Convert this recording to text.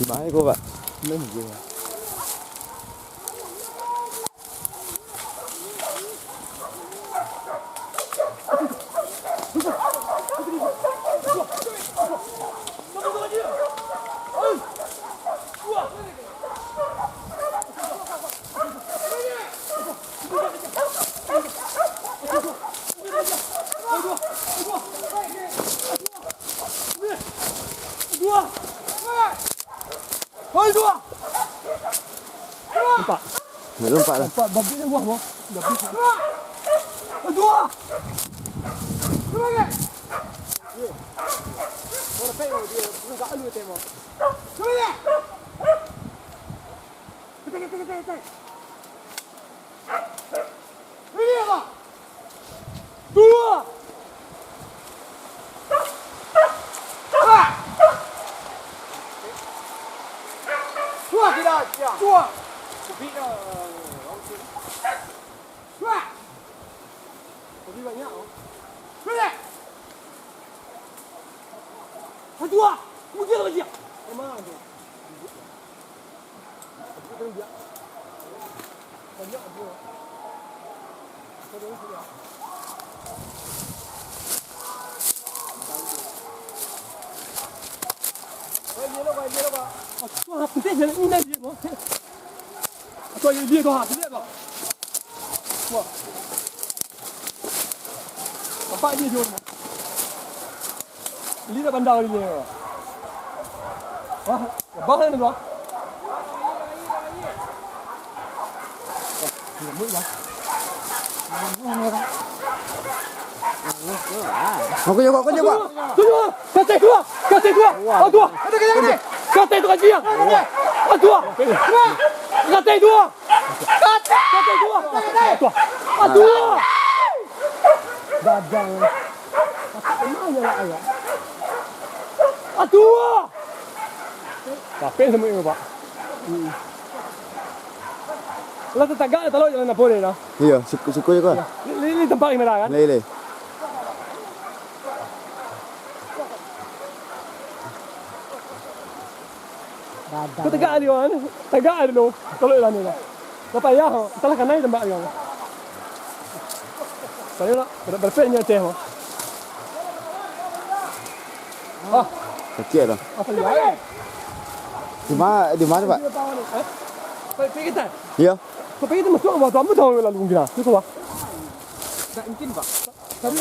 Baik kok Pak. Ini dia. Nampak? Nak lompat lah. Nampak babi dia buah bawah. Babi. Dua. Dua ke? Orang pegang dia, bukan kat alu tembak. Dua ke? Ketek. Ini apa? Dua. Dua tidak, dua. Kopi dah. Dua. Kopi banyak. Dua. Dua. Mungkin lagi. Mana tu? Banyak dua. Dia lah. Wah, penting jangan ini dia. Atau yang dia tu ha, lihat tak? Wah. Nampak dia jom. Beli dah bandar dia. Wah, bahang ni tu. Lembut lah. Aku juga. Tujuh. Katai dua. Oh dua. Katai tu kaji yang. Oh dua. Katai dua. Ah dua. Dadang. Mana lah ayah? Ah dua. Capek semua ini Pak. Lah tetangga dia tahu jalan apa ni dah. Iya, suku je kau. Ini tempat yang merah kan? Lele. Kau tegak dia kan? Tegak dulu. Kalau jalan ni lah. Kau payah, salah kan naik tempat dia. Saya nak berpikirnya teh. Ah, Kecil dah. apa dia? Di mana Pak? Pergi kita. Iya. Kau pergi tu masuk apa? Kamu tahu lalu mungkin. Tu kau. Tak mungkin Pak. Tapi